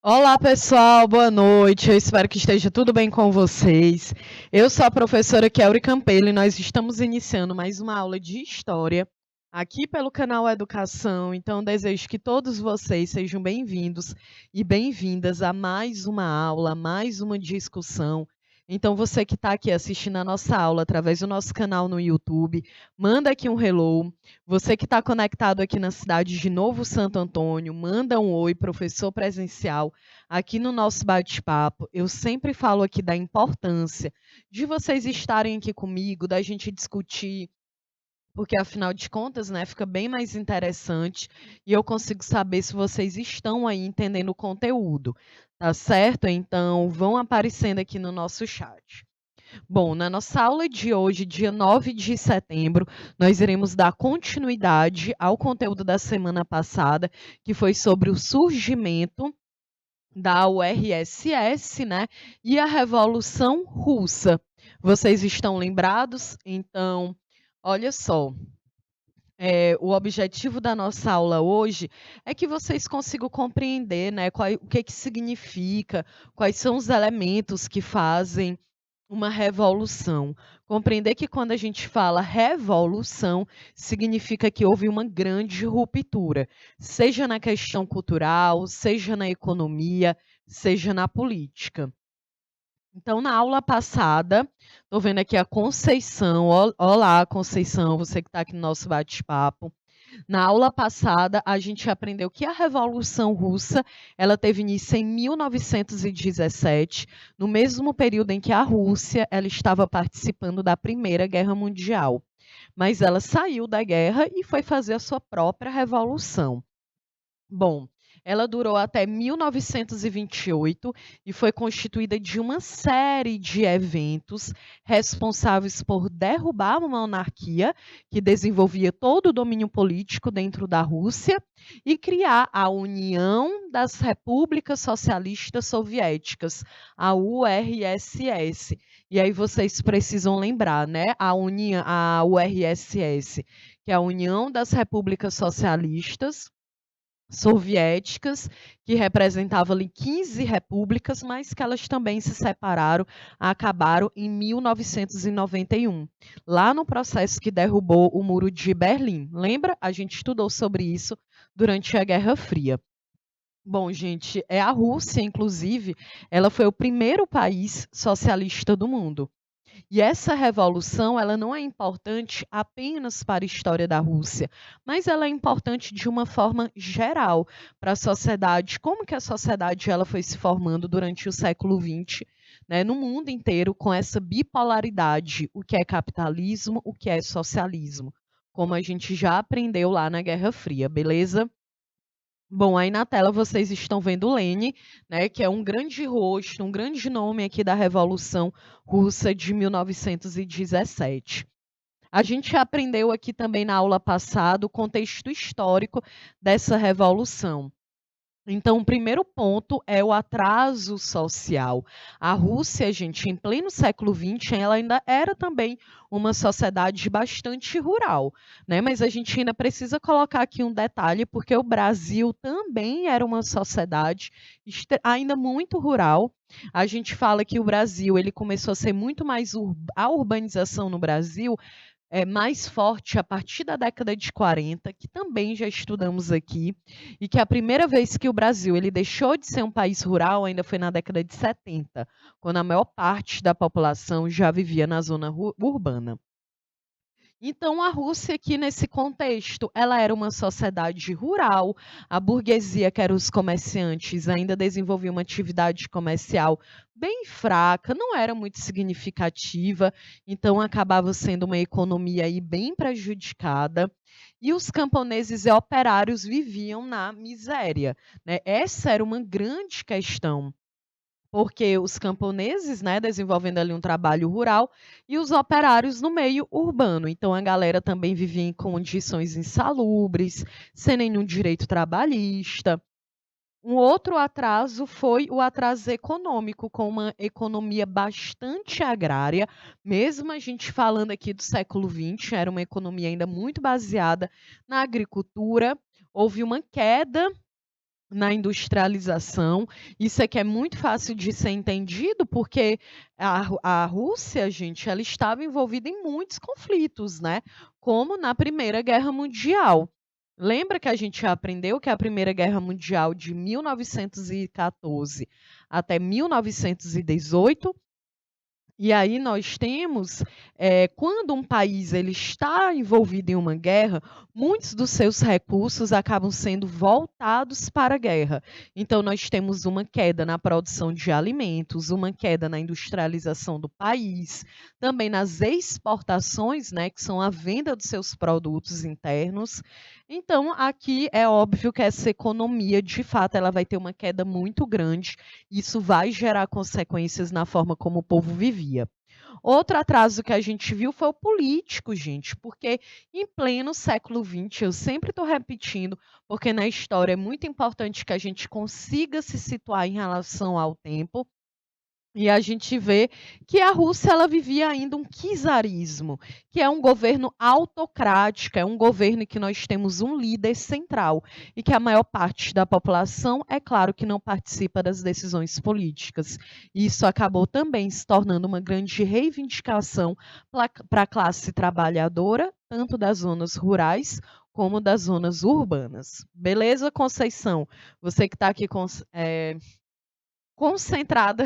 Olá, pessoal, boa noite. Eu espero que esteja tudo bem com vocês. Eu sou a professora Kelly Campelo e nós estamos iniciando mais uma aula de história aqui pelo canal Educação. Então, desejo que todos vocês sejam bem-vindos e bem-vindas a mais uma aula, mais uma discussão. Então, você que está aqui assistindo a nossa aula através do nosso canal no YouTube, manda aqui um hello. Você que está conectado aqui na cidade de Novo Santo Antônio, manda um oi, professor presencial. Aqui no nosso bate-papo, eu sempre falo aqui da importância de vocês estarem aqui comigo, da gente discutir, porque afinal de contas, né, fica bem mais interessante e eu consigo saber se vocês estão aí entendendo o conteúdo, tá certo? Então, vão aparecendo aqui no nosso chat. Bom, na nossa aula de hoje, dia 9 de setembro, nós iremos dar continuidade ao conteúdo da semana passada, que foi sobre o surgimento da URSS, né, e a Revolução Russa. Vocês estão lembrados? Então, olha só, o objetivo da nossa aula hoje é que vocês consigam compreender, né, o que que significa, quais são os elementos que fazem uma revolução. Compreender que quando a gente fala revolução, significa que houve uma grande ruptura, seja na questão cultural, seja na economia, seja na política. Então, na aula passada, estou vendo aqui a Conceição. Olá, Conceição, você que está aqui no nosso bate-papo. Na aula passada, a gente aprendeu que a Revolução Russa, ela teve início em 1917, no mesmo período em que a Rússia ela estava participando da Primeira Guerra Mundial. Mas ela saiu da guerra e foi fazer a sua própria revolução. Bom, ela durou até 1928 e foi constituída de uma série de eventos responsáveis por derrubar uma monarquia que desenvolvia todo o domínio político dentro da Rússia e criar a União das Repúblicas Socialistas Soviéticas, a URSS. E aí vocês precisam lembrar, né? A URSS, que é a União das Repúblicas Socialistas soviéticas, que representavam ali 15 repúblicas, mas que elas também se separaram, acabaram em 1991, lá no processo que derrubou o Muro de Berlim. Lembra? A gente estudou sobre isso durante a Guerra Fria. Bom, gente, a Rússia, inclusive, ela foi o primeiro país socialista do mundo. E essa revolução, ela não é importante apenas para a história da Rússia, mas ela é importante de uma forma geral para a sociedade, como que a sociedade ela foi se formando durante o século XX, né, no mundo inteiro, com essa bipolaridade, o que é capitalismo, o que é socialismo, como a gente já aprendeu lá na Guerra Fria, beleza? Bom, aí na tela vocês estão vendo Lenin, né, que é um grande rosto, um grande nome aqui da Revolução Russa de 1917. A gente aprendeu aqui também na aula passada o contexto histórico dessa revolução. Então, o primeiro ponto é o atraso social. A Rússia, gente, em pleno século XX, ela ainda era também uma sociedade bastante rural, né? Mas a gente ainda precisa colocar aqui um detalhe, porque o Brasil também era uma sociedade ainda muito rural. A gente fala que o Brasil ele começou a ser muito mais a urbanização no Brasil mais forte a partir da década de 40, que também já estudamos aqui, e que a primeira vez que o Brasil ele deixou de ser um país rural ainda foi na década de 70, quando a maior parte da população já vivia na zona urbana. Então, a Rússia aqui nesse contexto, ela era uma sociedade rural, a burguesia, que eram os comerciantes, ainda desenvolvia uma atividade comercial bem fraca, não era muito significativa, então acabava sendo uma economia aí bem prejudicada, e os camponeses e operários viviam na miséria, né? Essa era uma grande questão. Porque os camponeses, né, desenvolvendo ali um trabalho rural e os operários no meio urbano. Então a galera também vivia em condições insalubres, sem nenhum direito trabalhista. Um outro atraso foi o atraso econômico, com uma economia bastante agrária, mesmo a gente falando aqui do século XX, era uma economia ainda muito baseada na agricultura. Houve uma queda na industrialização. Isso aqui é muito fácil de ser entendido, porque a Rússia, gente, ela estava envolvida em muitos conflitos, né? Como na Primeira Guerra Mundial. Lembra que a gente já aprendeu que a Primeira Guerra Mundial de 1914 até 1918, e aí nós temos, quando um país ele está envolvido em uma guerra, muitos dos seus recursos acabam sendo voltados para a guerra. Então nós temos uma queda na produção de alimentos, uma queda na industrialização do país, também nas exportações, né, que são a venda dos seus produtos internos. Então aqui é óbvio que essa economia, de fato, ela vai ter uma queda muito grande. Isso vai gerar consequências na forma como o povo vivia. Outro atraso que a gente viu foi o político, gente, porque em pleno século XX, eu sempre estou repetindo, porque na história é muito importante que a gente consiga se situar em relação ao tempo. E a gente vê que a Rússia ela vivia ainda um czarismo, que é um governo autocrático, é um governo em que nós temos um líder central e que a maior parte da população, é claro, que não participa das decisões políticas. Isso acabou também se tornando uma grande reivindicação para a classe trabalhadora, tanto das zonas rurais como das zonas urbanas. Beleza, Conceição? Você que está aqui concentrada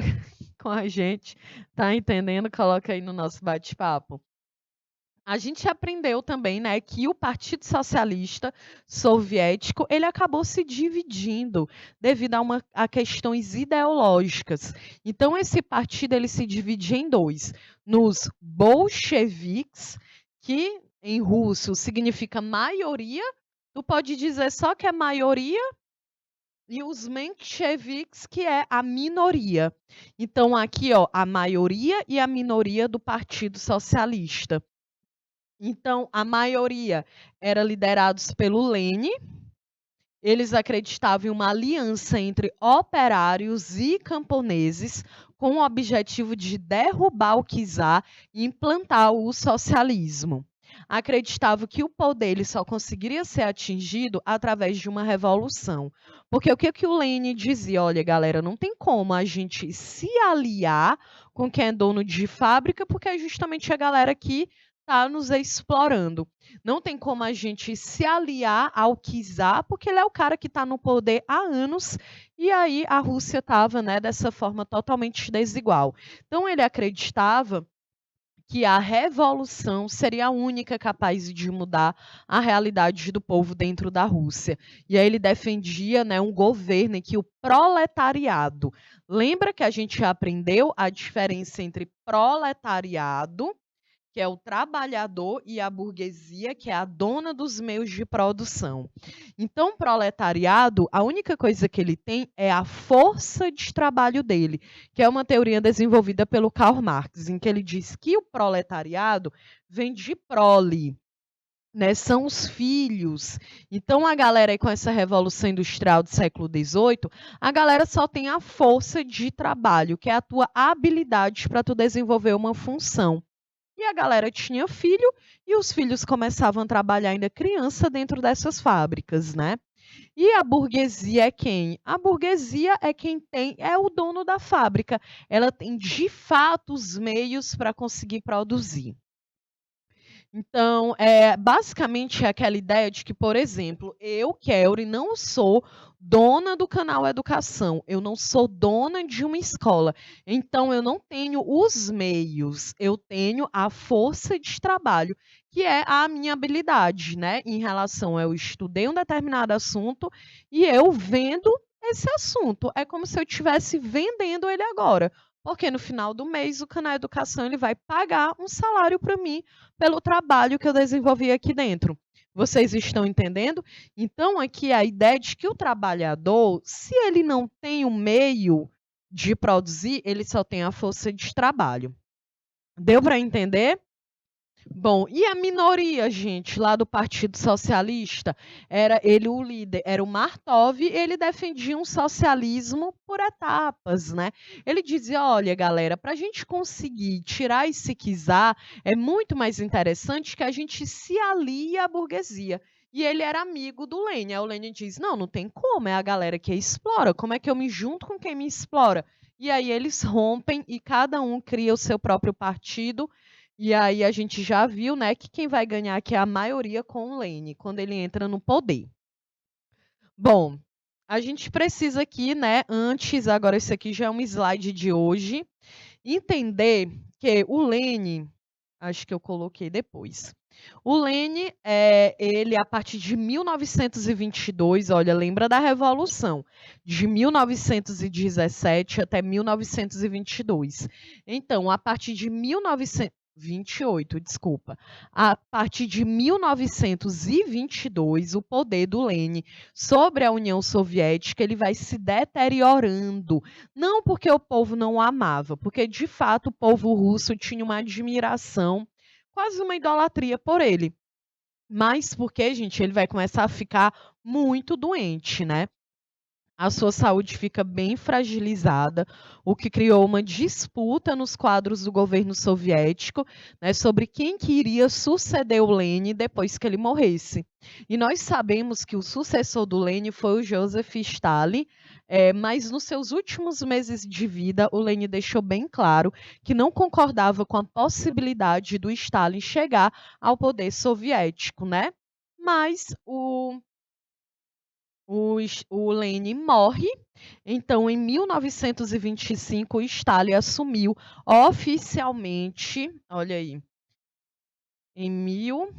com a gente, tá entendendo? Coloca aí no nosso bate-papo. A gente aprendeu também, né, que o Partido Socialista Soviético ele acabou se dividindo devido a questões ideológicas. Então esse partido ele se divide em dois: nos bolcheviques, que em russo significa maioria. Tu pode dizer só que é maioria, e os mencheviques, que é a minoria. Então, aqui, ó, a maioria e a minoria do Partido Socialista. Então, a maioria era liderados pelo Lenin. Eles acreditavam em uma aliança entre operários e camponeses com o objetivo de derrubar o czar e implantar o socialismo. Acreditavam que o poder ele só conseguiria ser atingido através de uma revolução. Porque o que o Lenin dizia? Olha, galera, não tem como a gente se aliar com quem é dono de fábrica, porque é justamente a galera que está nos explorando. Não tem como a gente se aliar ao czar, porque ele é o cara que está no poder há anos, e aí a Rússia estava, né, dessa forma totalmente desigual. Então ele acreditava que a revolução seria a única capaz de mudar a realidade do povo dentro da Rússia. E aí ele defendia, né, um governo em que o proletariado. Lembra que a gente já aprendeu a diferença entre proletariado, que é o trabalhador, e a burguesia, que é a dona dos meios de produção. Então, o proletariado, a única coisa que ele tem é a força de trabalho dele, que é uma teoria desenvolvida pelo Karl Marx, em que ele diz que o proletariado vem de prole, né, são os filhos. Então, a galera aí com essa revolução industrial do século XVIII, a galera só tem a força de trabalho, que é a tua habilidade para tu desenvolver uma função. E a galera tinha filho, e os filhos começavam a trabalhar ainda criança dentro dessas fábricas, né? E a burguesia é quem? A burguesia é quem é o dono da fábrica. Ela tem de fato os meios para conseguir produzir. Então, basicamente é aquela ideia de que, por exemplo, eu, Kelly, não sou dona do canal Educação, eu não sou dona de uma escola, então eu não tenho os meios, eu tenho a força de trabalho, que é a minha habilidade, né? Em relação, eu estudei um determinado assunto e eu vendo esse assunto. É como se eu estivesse vendendo ele agora. Porque no final do mês o canal Educação ele vai pagar um salário para mim pelo trabalho que eu desenvolvi aqui dentro. Vocês estão entendendo? Então, aqui a ideia de que o trabalhador, se ele não tem o meio de produzir, ele só tem a força de trabalho. Deu para entender? Bom, e a minoria, gente, lá do Partido Socialista, era ele o líder, era o Martov, e ele defendia um socialismo por etapas, né? Ele dizia, olha, galera, para a gente conseguir tirar esse czar, é muito mais interessante que a gente se alie à burguesia. e ele era amigo do Lênin. Aí o Lênin diz: não, não tem como, é a galera que explora, como é que eu me junto com quem me explora? E aí eles rompem e cada um cria o seu próprio partido. E aí a gente já viu, né, que quem vai ganhar aqui é a maioria com o Lênin, quando ele entra no poder. Bom, a gente precisa aqui, né, antes, agora esse aqui já é um slide de hoje, entender que o Lênin, acho que eu coloquei depois. O Lênin, ele a partir de 1922, olha, lembra da Revolução, de 1917 até 1922. Então, a partir de 1928, desculpa. A partir de 1922, o poder do Lênin sobre a União Soviética ele vai se deteriorando. Não porque o povo não o amava, porque de fato o povo russo tinha uma admiração, quase uma idolatria por ele. Mas porque, gente, ele vai começar a ficar muito doente, né? A sua saúde fica bem fragilizada, o que criou uma disputa nos quadros do governo soviético, né, sobre quem que iria suceder o Lenin depois que ele morresse. E nós sabemos que o sucessor do Lenin foi o Joseph Stalin, mas nos seus últimos meses de vida, o Lenin deixou bem claro que não concordava com a possibilidade do Stalin chegar ao poder soviético, né? Mas o Lenin morre, então em 1925 o Stalin assumiu oficialmente, olha aí, em mil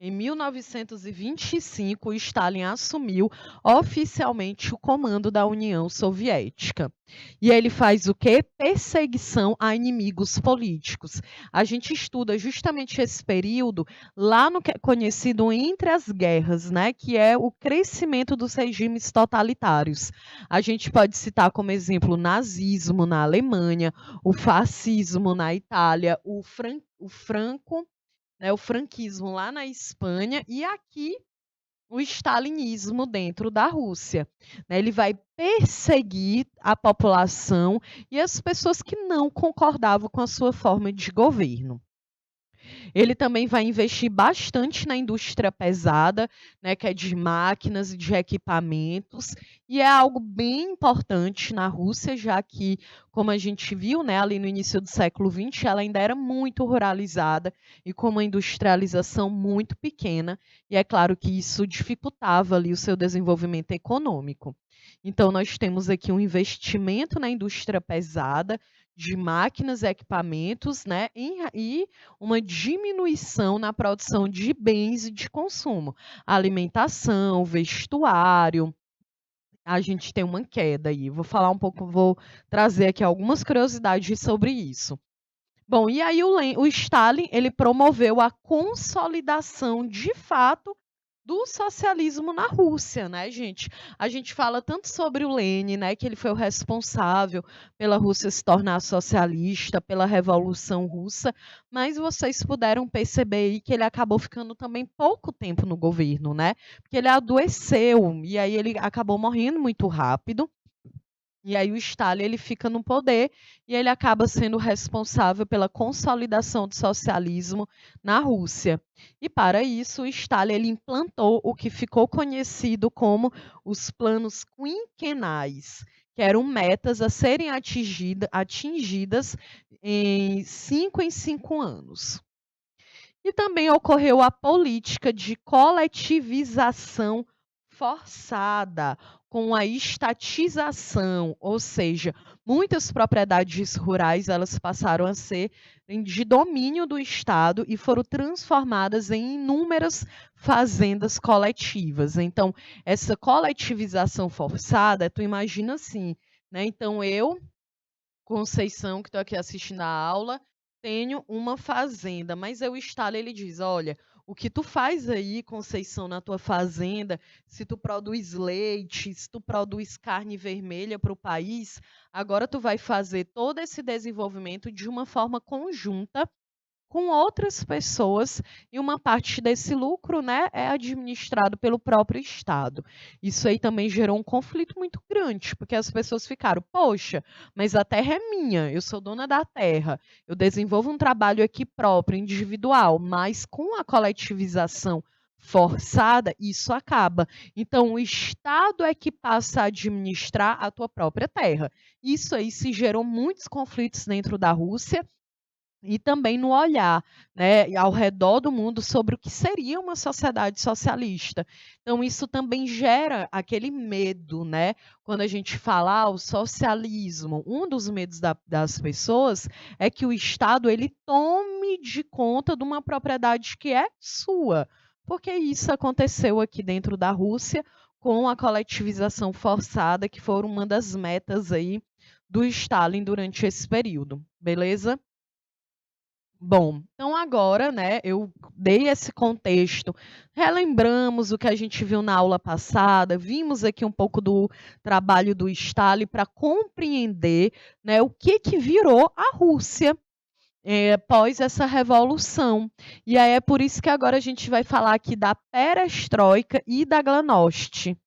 Em 1925, Stalin assumiu oficialmente o comando da União Soviética. E ele faz o quê? Perseguição a inimigos políticos. A gente estuda justamente esse período lá no que é conhecido entre as guerras, né, que é o crescimento dos regimes totalitários. A gente pode citar como exemplo o nazismo na Alemanha, o fascismo na Itália, o franco, né, o franquismo lá na Espanha e aqui o stalinismo dentro da Rússia, né. Ele vai perseguir a população e as pessoas que não concordavam com a sua forma de governo. Ele também vai investir bastante na indústria pesada, né, que é de máquinas e de equipamentos, e é algo bem importante na Rússia, já que, como a gente viu, né, ali no início do século XX, ela ainda era muito ruralizada e com uma industrialização muito pequena, e é claro que isso dificultava ali o seu desenvolvimento econômico. Então, nós temos aqui um investimento na indústria pesada, de máquinas e equipamentos, né, e uma diminuição na produção de bens e de consumo. Alimentação, vestuário, a gente tem uma queda aí. Vou falar um pouco, vou trazer aqui algumas curiosidades sobre isso. Bom, e aí o Stalin, ele promoveu a consolidação de fato do socialismo na Rússia, né, gente? A gente fala tanto sobre o Lenin, né, que ele foi o responsável pela Rússia se tornar socialista, pela Revolução Russa, mas vocês puderam perceber aí que ele acabou ficando também pouco tempo no governo, né? Porque ele adoeceu e aí ele acabou morrendo muito rápido. E aí o Stalin ele fica no poder e ele acaba sendo responsável pela consolidação do socialismo na Rússia. E para isso, o Stalin ele implantou o que ficou conhecido como os planos quinquenais, que eram metas a serem atingidas em 5 anos. E também ocorreu a política de coletivização forçada, com a estatização, ou seja, muitas propriedades rurais elas passaram a ser de domínio do Estado e foram transformadas em inúmeras fazendas coletivas. Então, essa coletivização forçada, tu imagina assim, né? Então, eu Conceição, que estou aqui assistindo a aula, tenho uma fazenda, mas aí o Stalin ele diz: olha, o que tu faz aí, Conceição, na tua fazenda, se tu produz leite, se tu produz carne vermelha para o país, agora tu vai fazer todo esse desenvolvimento de uma forma conjunta com outras pessoas e uma parte desse lucro, né, é administrado pelo próprio Estado. Isso aí também gerou um conflito muito grande, porque as pessoas ficaram, poxa, mas a terra é minha, eu sou dona da terra, eu desenvolvo um trabalho aqui próprio, individual, mas com a coletivização forçada, isso acaba. Então, o Estado é que passa a administrar a tua própria terra. Isso aí se gerou muitos conflitos dentro da Rússia e também no olhar, né, ao redor do mundo sobre o que seria uma sociedade socialista. Então, isso também gera aquele medo, né? Quando a gente fala o socialismo, um dos medos das pessoas é que o Estado ele tome de conta de uma propriedade que é sua, porque isso aconteceu aqui dentro da Rússia com a coletivização forçada, que foi uma das metas aí do Stalin durante esse período, beleza? Bom, então agora, né, eu dei esse contexto, relembramos o que a gente viu na aula passada, vimos aqui um pouco do trabalho do Stalin para compreender, né, o que virou a Rússia após essa revolução. E aí é por isso que agora a gente vai falar aqui da perestroika e da glasnost,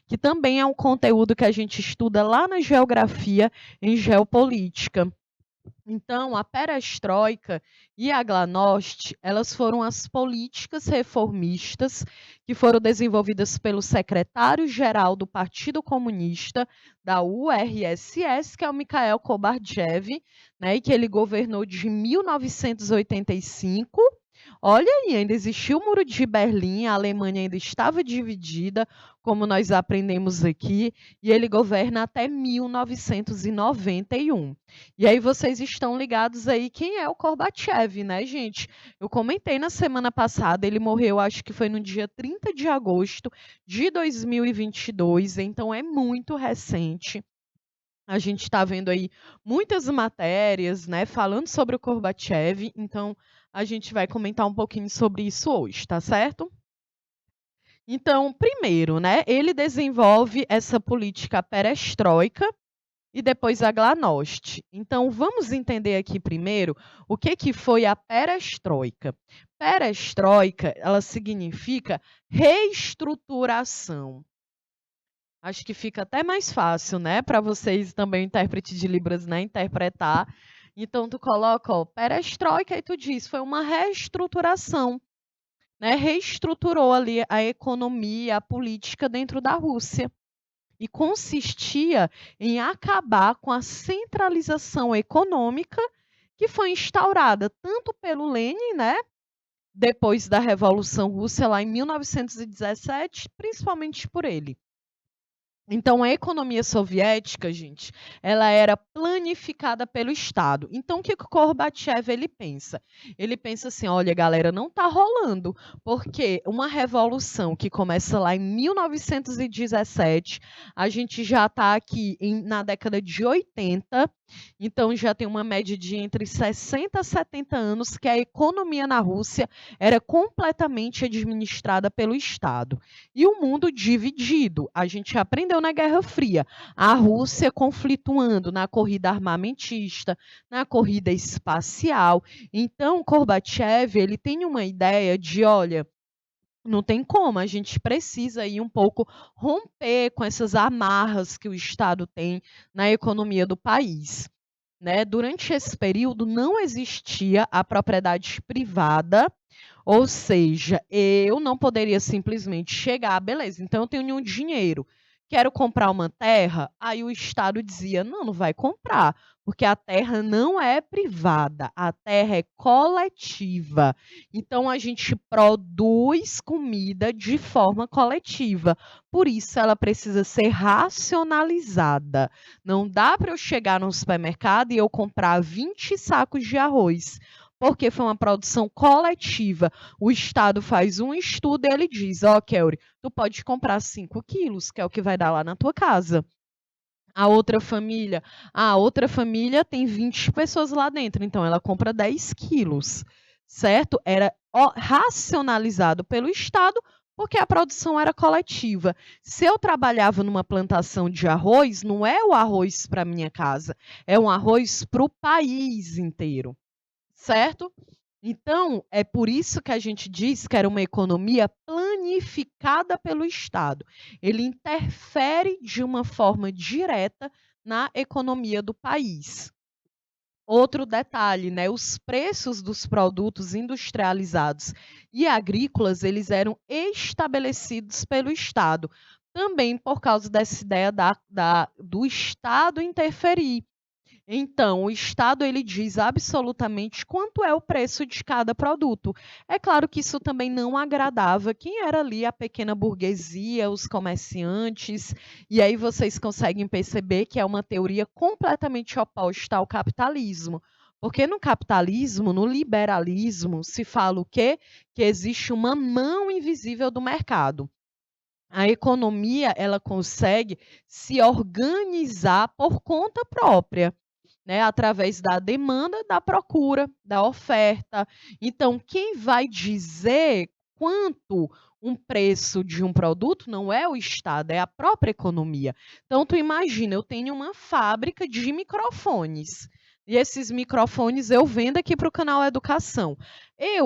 que também é um conteúdo que a gente estuda lá na geografia, em geopolítica. Então, a perestroika e a glasnost, elas foram as políticas reformistas que foram desenvolvidas pelo secretário-geral do Partido Comunista da URSS, que é o Mikhail Gorbachev, né, e que ele governou de 1985. Olha aí, ainda existia o Muro de Berlim, a Alemanha ainda estava dividida, como nós aprendemos aqui, e ele governa até 1991. E aí vocês estão ligados aí quem é o Gorbachev, né, gente? Eu comentei na semana passada, ele morreu, acho que foi no dia 30 de agosto de 2022, então é muito recente. A gente está vendo aí muitas matérias, né, falando sobre o Gorbachev, então a gente vai comentar um pouquinho sobre isso hoje, tá certo? Então, primeiro, né, ele desenvolve essa política perestroika, e depois a glasnost. Então, vamos entender aqui primeiro o que foi a perestroika. Perestroika, ela significa reestruturação. Acho que fica até mais fácil, né, para vocês também, intérprete de Libras, né, interpretar. Então, tu coloca, ó, perestroika e tu diz, foi uma reestruturação, né, reestruturou ali a economia, a política dentro da Rússia. E consistia em acabar com a centralização econômica que foi instaurada tanto pelo Lenin, né, depois da Revolução Russa lá em 1917, principalmente por ele. Então, a economia soviética, gente, ela era planificada pelo Estado. Então, o que o Gorbachev ele pensa? Ele pensa assim, olha, galera, não está rolando, porque uma revolução que começa lá em 1917, a gente já está aqui na década de 80, então já tem uma média de entre 60 a 70 anos que a economia na Rússia era completamente administrada pelo Estado. E o mundo dividido. A gente aprendeu na Guerra Fria. A Rússia conflituando na corrida armamentista, na corrida espacial. Então, Gorbachev, ele tem uma ideia de, olha, não tem como, a gente precisa aí um pouco romper com essas amarras que o Estado tem na economia do país. Né? Durante esse período não existia a propriedade privada, ou seja, eu não poderia simplesmente chegar, beleza, então eu tenho um dinheiro, quero comprar uma terra, aí o Estado dizia, não, não vai comprar, porque a terra não é privada, a terra é coletiva. Então a gente produz comida de forma coletiva, por isso ela precisa ser racionalizada. Não dá para eu chegar no supermercado e eu comprar 20 sacos de arroz, porque foi uma produção coletiva. O Estado faz um estudo e ele diz, ó, Kelly, tu pode comprar 5 quilos, que é o que vai dar lá na tua casa. A outra família tem 20 pessoas lá dentro, então ela compra 10 quilos, certo? Era racionalizado pelo Estado, porque a produção era coletiva. Se eu trabalhava numa plantação de arroz, não é o arroz para minha casa, é um arroz para o país inteiro, certo? Então, é por isso que a gente diz que era uma economia planificada pelo Estado. Ele interfere de uma forma direta na economia do país. Outro detalhe, né, os preços dos produtos industrializados e agrícolas, eles eram estabelecidos pelo Estado, também por causa dessa ideia do Estado interferir. Então, o Estado ele diz absolutamente quanto é o preço de cada produto. É claro que isso também não agradava quem era ali a pequena burguesia, os comerciantes, e aí vocês conseguem perceber que é uma teoria completamente oposta ao capitalismo. Porque no capitalismo, no liberalismo, se fala o quê? Que existe uma mão invisível do mercado. A economia, ela consegue se organizar por conta própria, né, através da demanda, da procura, da oferta. Então, quem vai dizer quanto um preço de um produto não é o Estado, é a própria economia. Então, tu imagina, eu tenho uma fábrica de microfones. E esses microfones eu vendo aqui para o canal Educação.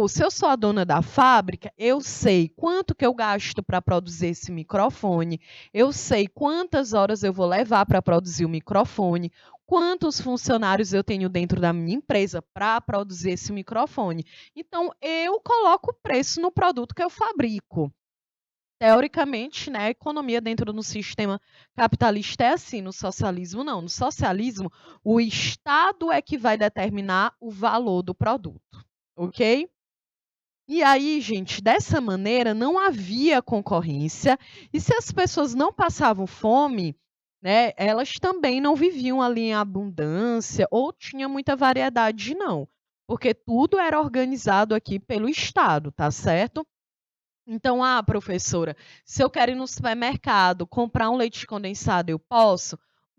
Se eu sou a dona da fábrica, eu sei quanto que eu gasto para produzir esse microfone, eu sei quantas horas eu vou levar para produzir o microfone, quantos funcionários eu tenho dentro da minha empresa para produzir esse microfone. Então, eu coloco o preço no produto que eu fabrico. Teoricamente, né, a economia dentro do sistema capitalista é assim, no socialismo não. No socialismo, o Estado é que vai determinar o valor do produto, ok? E aí, gente, dessa maneira não havia concorrência, e se as pessoas não passavam fome, né, elas também não viviam ali em abundância ou tinha muita variedade, não, porque tudo era organizado aqui pelo Estado, tá certo? Então, professora, se eu quero ir no supermercado comprar um leite condensado, eu posso?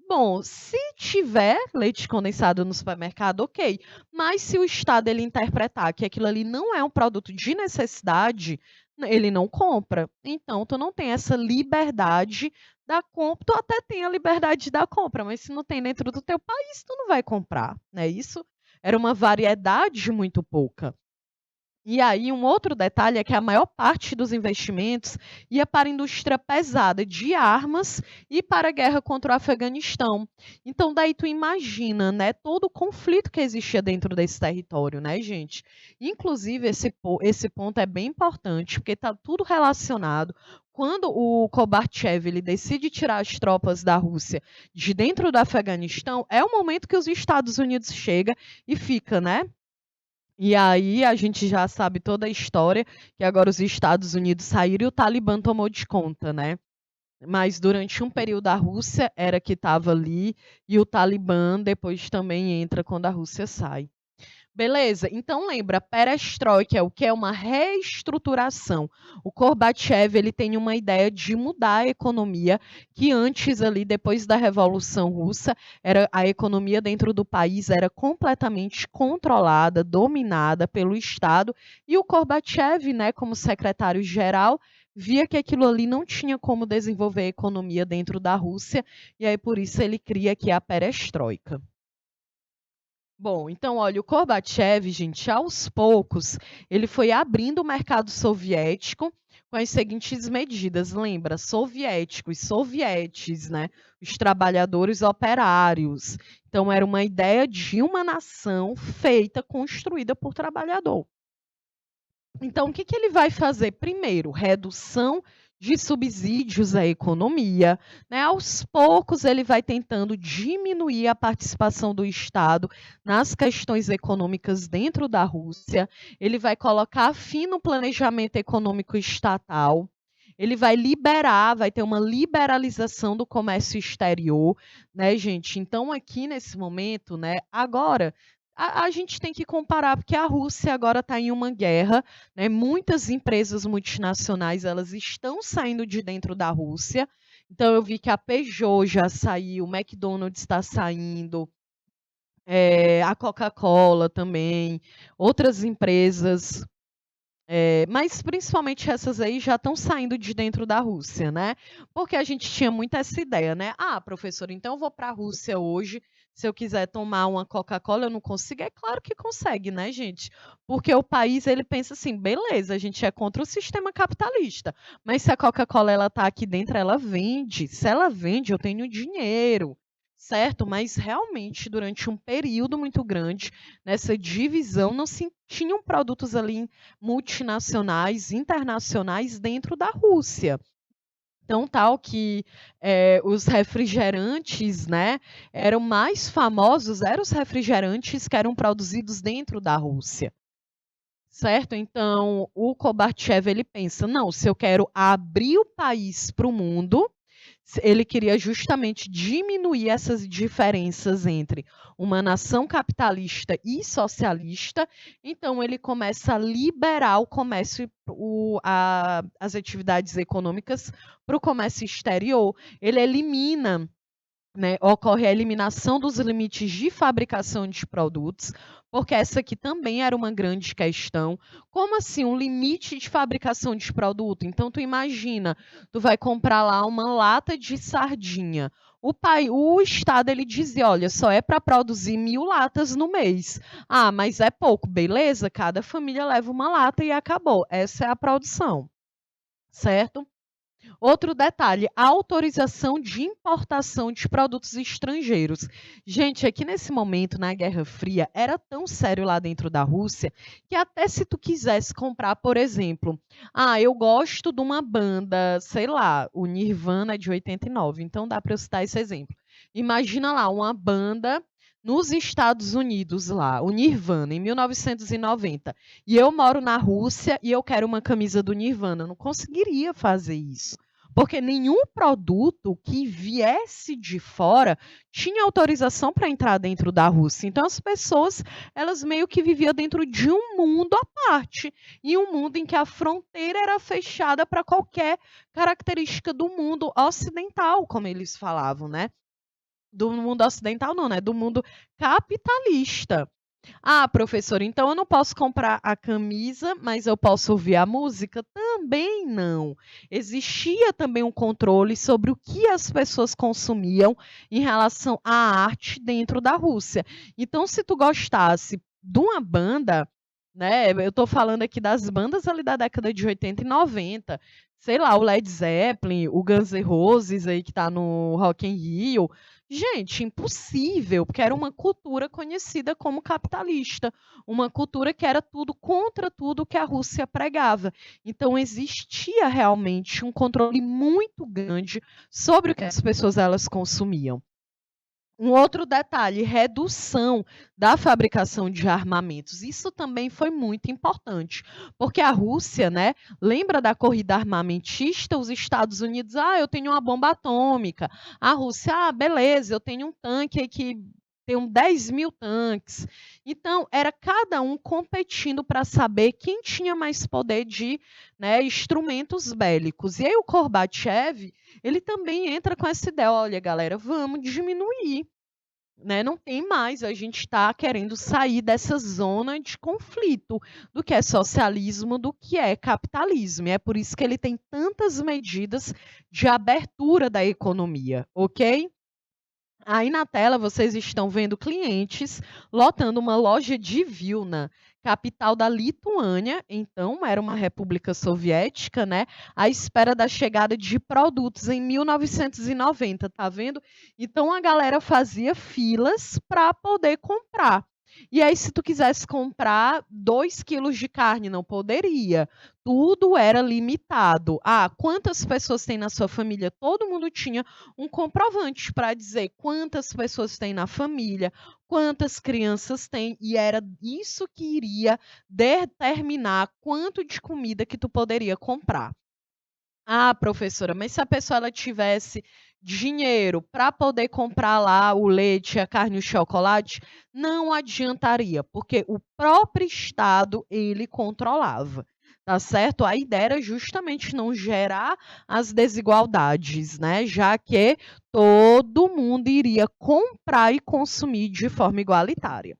Bom, se tiver leite condensado no supermercado, ok. Mas se o Estado ele interpretar que aquilo ali não é um produto de necessidade, ele não compra. Então, tu não tem essa liberdade da compra. Tu até tem a liberdade da compra, mas se não tem dentro do teu país, tu não vai comprar, né? Isso era uma variedade muito pouca. E aí, um outro detalhe é que a maior parte dos investimentos ia para a indústria pesada de armas e para a guerra contra o Afeganistão. Então, daí tu imagina, né, todo o conflito que existia dentro desse território, né, gente? Inclusive, esse ponto é bem importante, porque está tudo relacionado. Quando o Gorbachev ele decide tirar as tropas da Rússia de dentro do Afeganistão, é o momento que os Estados Unidos chega e fica, né? E aí a gente já sabe toda a história, que agora os Estados Unidos saíram e o Talibã tomou de conta, né. Mas durante um período a Rússia era que estava ali, e o Talibã depois também entra quando a Rússia sai. Beleza, então lembra, perestroika é o que? É uma reestruturação. O Gorbachev ele tem uma ideia de mudar a economia, que antes ali, depois da Revolução Russa, era a economia dentro do país era completamente controlada, dominada pelo Estado, e o Gorbachev, né, como secretário-geral, via que aquilo ali não tinha como desenvolver a economia dentro da Rússia, e aí por isso ele cria aqui a perestroika. Bom, então, olha, o Gorbachev, gente, aos poucos, ele foi abrindo o mercado soviético com as seguintes medidas. Lembra, soviéticos, sovietes, né? Os trabalhadores operários. Então, era uma ideia de uma nação feita, construída por trabalhador. Então, o que que ele vai fazer? Primeiro, redução de subsídios à economia, né? Aos poucos, ele vai tentando diminuir a participação do Estado nas questões econômicas dentro da Rússia. Ele vai colocar fim no planejamento econômico estatal. Ele vai liberar, vai ter uma liberalização do comércio exterior, né, gente? Então, aqui nesse momento, né, agora a gente tem que comparar, porque a Rússia agora está em uma guerra, né? Muitas empresas multinacionais elas estão saindo de dentro da Rússia. Então eu vi que a Peugeot já saiu, o McDonald's está saindo, a Coca-Cola também, outras empresas, mas principalmente essas aí já estão saindo de dentro da Rússia, né? Porque a gente tinha muito essa ideia, né? Ah, professor, então eu vou para a Rússia hoje, Se eu quiser tomar uma Coca-Cola, eu não consigo? É claro que consegue, né, gente? Porque o país, ele pensa assim, beleza, a gente é contra o sistema capitalista, mas se a Coca-Cola ela tá aqui dentro, ela vende. Se ela vende, eu tenho dinheiro, certo? Mas realmente, durante um período muito grande, nessa divisão, não se tinham produtos ali multinacionais, internacionais dentro da Rússia. Tão tal que os refrigerantes, né, eram mais famosos, eram os refrigerantes que eram produzidos dentro da Rússia, certo? Então, o Gorbachev ele pensa, não, se eu quero abrir o país para o mundo, ele queria justamente diminuir essas diferenças entre uma nação capitalista e socialista, então ele começa a liberar o comércio, as atividades econômicas para o comércio exterior. Ele elimina, né, ocorre a eliminação dos limites de fabricação de produtos, porque essa aqui também era uma grande questão. Como assim um limite de fabricação de produto? Então tu imagina, tu vai comprar lá uma lata de sardinha. O estado ele dizia, olha, só é para produzir 1.000 latas no mês. Ah, mas é pouco, beleza? Cada família leva uma lata e acabou. Essa é a produção, certo? Outro detalhe, a autorização de importação de produtos estrangeiros. Gente, aqui nesse momento, na Guerra Fria, era tão sério lá dentro da Rússia que até se tu quisesse comprar, por exemplo, eu gosto de uma banda, sei lá, o Nirvana é de 89, então dá para eu citar esse exemplo. Imagina lá uma banda nos Estados Unidos lá, o Nirvana, em 1990, e eu moro na Rússia e eu quero uma camisa do Nirvana. Eu não conseguiria fazer isso. Porque nenhum produto que viesse de fora tinha autorização para entrar dentro da Rússia. Então as pessoas, elas meio que viviam dentro de um mundo à parte, e um mundo em que a fronteira era fechada para qualquer característica do mundo ocidental, como eles falavam, né? Do mundo ocidental não, né? Do mundo capitalista. Ah, professora, então eu não posso comprar a camisa, mas eu posso ouvir a música? Também não. Existia também um controle sobre o que as pessoas consumiam em relação à arte dentro da Rússia. Então, se tu gostasse de uma banda, né? Eu estou falando aqui das bandas ali da década de 80 e 90, sei lá, o Led Zeppelin, o Guns N' Roses aí que está no Rock in Rio. Gente, impossível, porque era uma cultura conhecida como capitalista, uma cultura que era tudo contra tudo que a Rússia pregava. Então existia realmente um controle muito grande sobre o que as pessoas elas consumiam. Um outro detalhe, redução da fabricação de armamentos. Isso também foi muito importante, porque a Rússia, né, lembra da corrida armamentista? Os Estados Unidos, eu tenho uma bomba atômica. A Rússia, beleza, eu tenho um tanque aí que tem 10.000 tanques. Então, era cada um competindo para saber quem tinha mais poder de, né, instrumentos bélicos. E aí o Gorbachev, ele também entra com essa ideia, olha, galera, vamos diminuir, né? Não tem mais, a gente está querendo sair dessa zona de conflito do que é socialismo, do que é capitalismo. E é por isso que ele tem tantas medidas de abertura da economia, ok? Aí na tela vocês estão vendo clientes lotando uma loja de Vilna, capital da Lituânia, então era uma república soviética, né? À espera da chegada de produtos em 1990, tá vendo? Então a galera fazia filas para poder comprar. E aí, se tu quisesse comprar 2 quilos de carne, não poderia. Tudo era limitado. Quantas pessoas tem na sua família? Todo mundo tinha um comprovante para dizer quantas pessoas tem na família, quantas crianças tem, e era isso que iria determinar quanto de comida que tu poderia comprar. Professora, mas se a pessoa ela tivesse dinheiro para poder comprar lá o leite, a carne e o chocolate, não adiantaria, porque o próprio Estado ele controlava. Tá certo? A ideia era justamente não gerar as desigualdades, né? Já que todo mundo iria comprar e consumir de forma igualitária.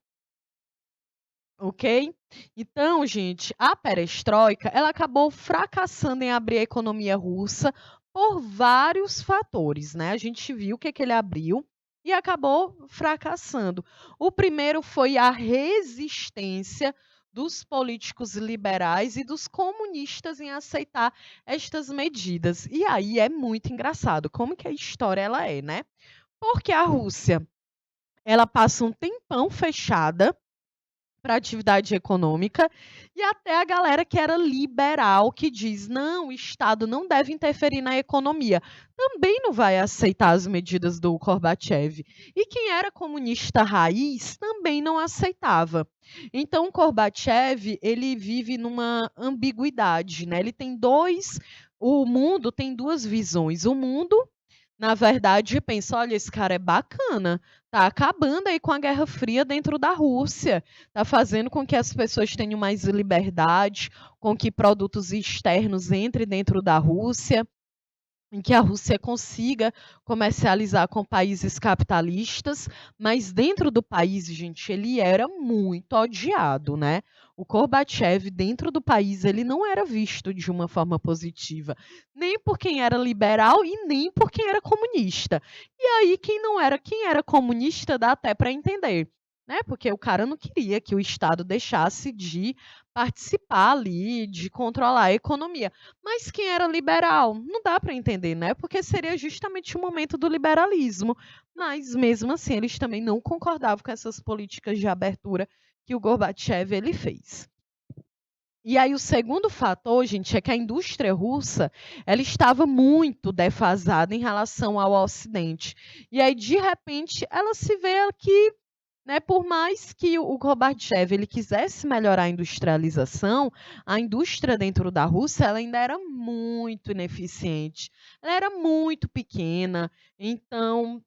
Ok? Então, gente, a perestroika ela acabou fracassando em abrir a economia russa por vários fatores, né? A gente viu o que ele abriu. e acabou fracassando. O primeiro foi a resistência dos políticos liberais e dos comunistas em aceitar estas medidas. E aí é muito engraçado como que a história ela é, né? Porque a Rússia, ela passa um tempão fechada para atividade econômica, e até a galera que era liberal, que diz: não, o Estado não deve interferir na economia, também não vai aceitar as medidas do Gorbachev. E quem era comunista raiz também não aceitava. Então, o Gorbachev, ele vive numa ambiguidade, né? Ele tem o mundo tem duas visões. O mundo, na verdade, pensa: olha, esse cara é bacana, tá acabando aí com a Guerra Fria dentro da Rússia, tá fazendo com que as pessoas tenham mais liberdade, com que produtos externos entrem dentro da Rússia, em que a Rússia consiga comercializar com países capitalistas, mas dentro do país, gente, ele era muito odiado, né? O Gorbachev, dentro do país, ele não era visto de uma forma positiva, nem por quem era liberal e nem por quem era comunista. E aí, quem era comunista, dá até para entender, né? Porque o cara não queria que o Estado deixasse de participar ali, de controlar a economia. Mas quem era liberal? Não dá para entender, né? Porque seria justamente o momento do liberalismo. Mas, mesmo assim, eles também não concordavam com essas políticas de abertura que o Gorbachev ele fez. E aí o segundo fator, gente, é que a indústria russa, ela estava muito defasada em relação ao Ocidente. E aí, de repente, ela se vê aqui, né, por mais que o Gorbachev ele quisesse melhorar a industrialização, a indústria dentro da Rússia ela ainda era muito ineficiente, ela era muito pequena. Então,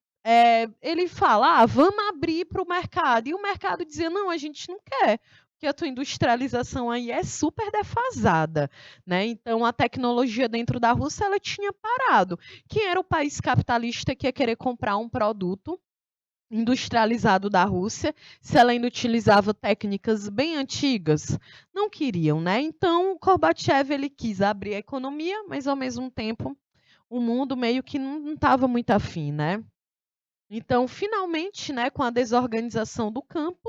ele fala: vamos abrir para o mercado. E o mercado dizia: não, a gente não quer, porque a tua industrialização aí é super defasada, né? Então, a tecnologia dentro da Rússia ela tinha parado. Quem era o país capitalista que ia querer comprar um produto industrializado da Rússia, se ela ainda utilizava técnicas bem antigas? Não queriam, né? Então, o Gorbachev ele quis abrir a economia, mas ao mesmo tempo o mundo meio que não estava muito afim, né? Então, finalmente, né, com a desorganização do campo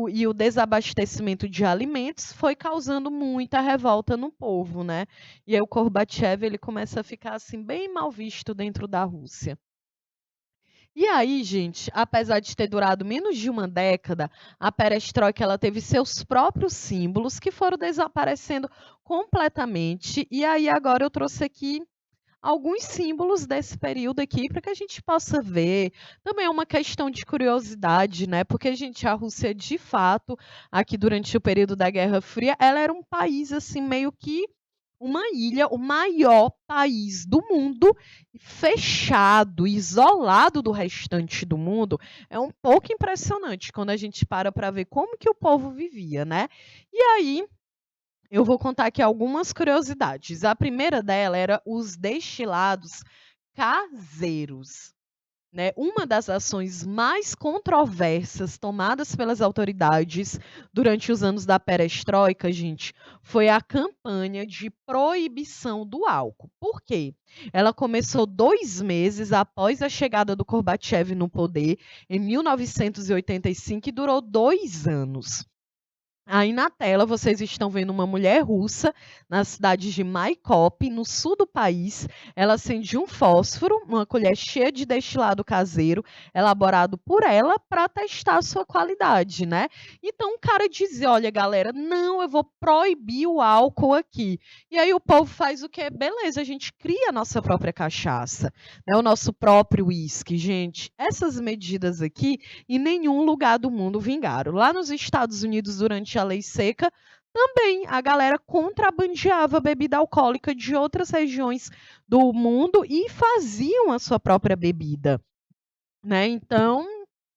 e o desabastecimento de alimentos, foi causando muita revolta no povo, né? E aí o Gorbachev ele começa a ficar assim bem mal visto dentro da Rússia. E aí, gente, apesar de ter durado menos de uma década, a perestroika ela teve seus próprios símbolos que foram desaparecendo completamente. E aí agora eu trouxe aqui alguns símbolos desse período aqui para que a gente possa ver. Também é uma questão de curiosidade, né? Porque, gente, a Rússia, de fato, aqui durante o período da Guerra Fria, ela era um país assim meio que uma ilha, o maior país do mundo, fechado, isolado do restante do mundo. É um pouco impressionante quando a gente para ver como que o povo vivia, né? E aí, eu vou contar aqui algumas curiosidades. A primeira dela era os destilados caseiros. Né? Uma das ações mais controversas tomadas pelas autoridades durante os anos da perestroika, gente, foi a campanha de proibição do álcool. Por quê? Ela começou 2 meses após a chegada do Gorbachev no poder, em 1985, e durou 2 anos. Aí na tela vocês estão vendo uma mulher russa na cidade de Maikop, no sul do país. Ela acende um fósforo, uma colher cheia de destilado caseiro, elaborado por ela para testar a sua qualidade, né? Então o cara dizia: olha, galera, não, eu vou proibir o álcool aqui. E aí o povo faz o quê? Beleza, a gente cria a nossa própria cachaça, né? O nosso próprio uísque, gente. Essas medidas aqui em nenhum lugar do mundo vingaram. Lá nos Estados Unidos, durante a lei seca, também a galera contrabandeava bebida alcoólica de outras regiões do mundo e faziam a sua própria bebida, né? Então,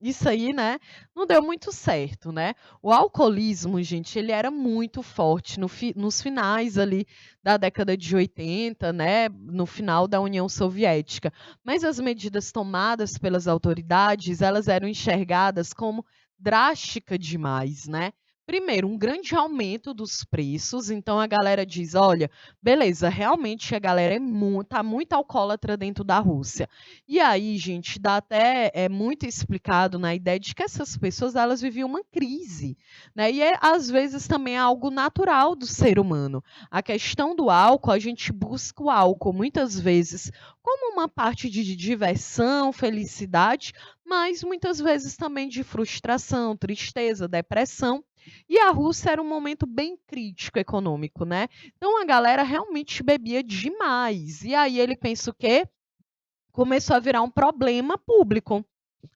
isso aí, né, não deu muito certo, né? O alcoolismo, gente, ele era muito forte nos finais ali da década de 80, né, no final da União Soviética. Mas as medidas tomadas pelas autoridades, elas eram enxergadas como drástica demais, né? Primeiro, um grande aumento dos preços, então a galera diz: "Olha, beleza, realmente a galera tá muito alcoólatra dentro da Rússia". E aí, gente, dá até é muito explicado na ideia de que essas pessoas, elas viviam uma crise, né, e às vezes também é algo natural do ser humano. A questão do álcool, a gente busca o álcool muitas vezes como uma parte de diversão, felicidade, mas muitas vezes também de frustração, tristeza, depressão. E a Rússia era um momento bem crítico econômico, né. Então a galera realmente bebia demais. E aí ele pensa o quê? Começou a virar um problema público,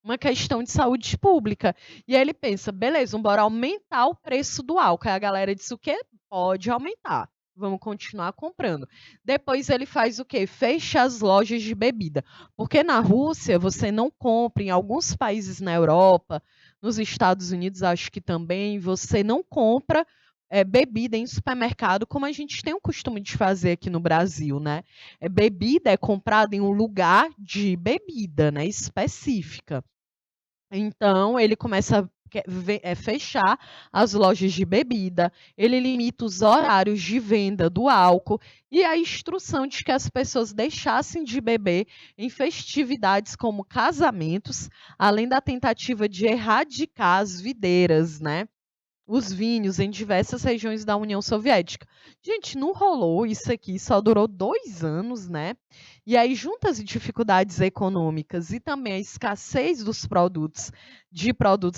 uma questão de saúde pública. E aí ele pensa: "Beleza, bora aumentar o preço do álcool". Aí a galera disse o quê? "Pode aumentar, vamos continuar comprando". Depois ele faz o quê? Fecha as lojas de bebida, porque na Rússia você não compra, em alguns países na Europa, nos Estados Unidos acho que também, você não compra, bebida em supermercado como a gente tem o costume de fazer aqui no Brasil, né. Bebida é comprada em um lugar de bebida, né, específica. Então ele começa a fechar as lojas de bebida, ele limita os horários de venda do álcool e a instrução de que as pessoas deixassem de beber em festividades como casamentos, além da tentativa de erradicar as videiras, né, os vinhos em diversas regiões da União Soviética. Gente, não rolou isso aqui, só durou 2 anos, né. E aí junta as dificuldades econômicas e também a escassez dos produtos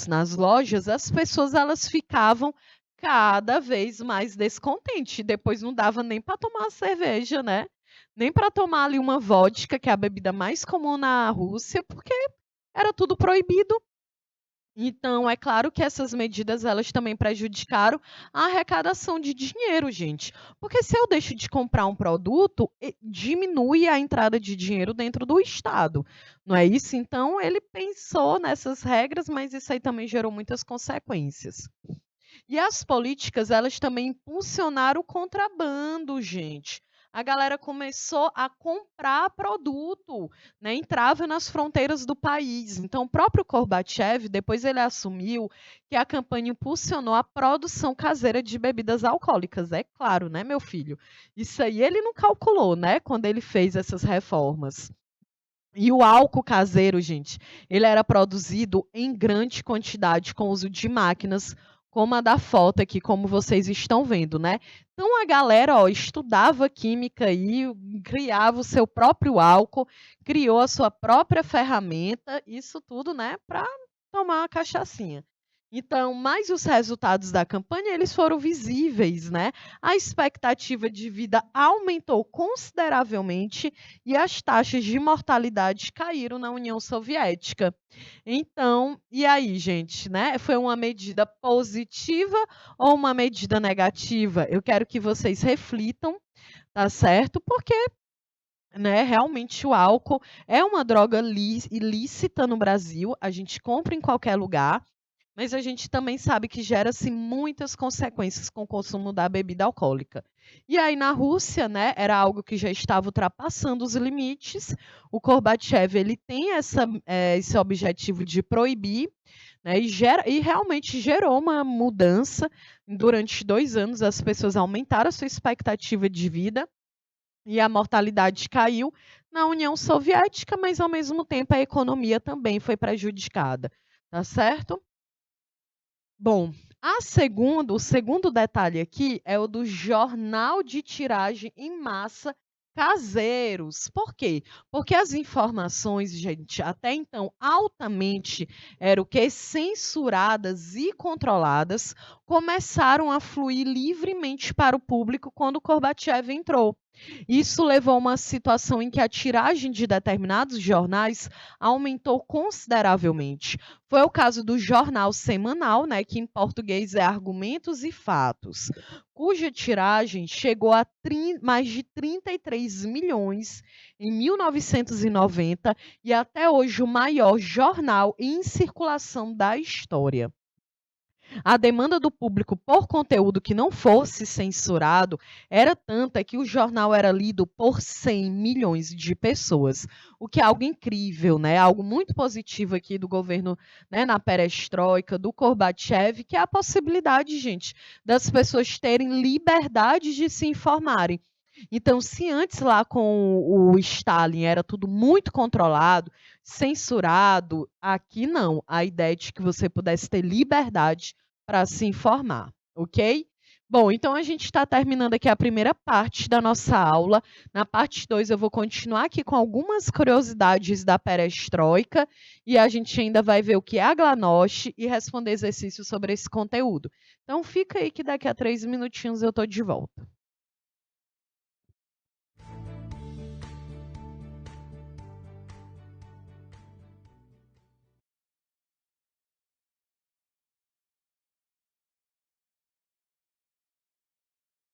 nas lojas, as pessoas elas ficavam cada vez mais descontentes, depois não dava nem para tomar uma cerveja, né, nem para tomar ali uma vodka, que é a bebida mais comum na Rússia, porque era tudo proibido. Então, é claro que essas medidas elas também prejudicaram a arrecadação de dinheiro, gente. Porque se eu deixo de comprar um produto, diminui a entrada de dinheiro dentro do Estado, não é isso? Então, ele pensou nessas regras, mas isso aí também gerou muitas consequências. E as políticas, elas também impulsionaram o contrabando, gente. A galera começou a comprar produto, né, entrava nas fronteiras do país. Então, o próprio Gorbachev, depois ele assumiu que a campanha impulsionou a produção caseira de bebidas alcoólicas. É claro, né, meu filho? Isso aí ele não calculou, né, quando ele fez essas reformas. E o álcool caseiro, gente, ele era produzido em grande quantidade com o uso de máquinas, como a da foto aqui, como vocês estão vendo, né. Então a galera, ó, estudava química aí, criava o seu próprio álcool, criou a sua própria ferramenta, isso tudo, né, para tomar uma cachaçinha. Então, mas os resultados da campanha, eles foram visíveis, né. A expectativa de vida aumentou consideravelmente e as taxas de mortalidade caíram na União Soviética. Então, e aí, gente, né? Foi uma medida positiva ou uma medida negativa? Eu quero que vocês reflitam, tá certo? Porque, né, realmente o álcool é uma droga ilícita no Brasil, a gente compra em qualquer lugar, mas a gente também sabe que gera-se muitas consequências com o consumo da bebida alcoólica. E aí na Rússia, né, era algo que já estava ultrapassando os limites. O Gorbachev, ele tem esse objetivo de proibir, né, e realmente gerou uma mudança. Durante 2 anos, as pessoas aumentaram a sua expectativa de vida e a mortalidade caiu na União Soviética, mas ao mesmo tempo a economia também foi prejudicada, tá certo? Bom, o segundo detalhe aqui é o do jornal de tiragem em massa caseiros. Por quê? Porque as informações, gente, até então altamente era o quê? Censuradas e controladas, começaram a fluir livremente para o público quando Gorbachev entrou. Isso levou a uma situação em que a tiragem de determinados jornais aumentou consideravelmente. Foi o caso do jornal semanal, né, que em português é Argumentos e Fatos, cuja tiragem chegou a mais de 33 milhões em 1990 e até hoje o maior jornal em circulação da história. A demanda do público por conteúdo que não fosse censurado era tanta que o jornal era lido por 100 milhões de pessoas, o que é algo incrível, né? Algo muito positivo aqui do governo, né, na perestroika, do Gorbachev, que é a possibilidade, gente, das pessoas terem liberdade de se informarem. Então, se antes lá com o Stalin era tudo muito controlado, censurado, aqui não. A ideia é de que você pudesse ter liberdade para se informar, ok? Bom, então a gente está terminando aqui a primeira parte da nossa aula. Na parte 2 eu vou continuar aqui com algumas curiosidades da perestroika e a gente ainda vai ver o que é a glasnost e responder exercícios sobre esse conteúdo. Então fica aí que daqui a 3 minutinhos eu estou de volta.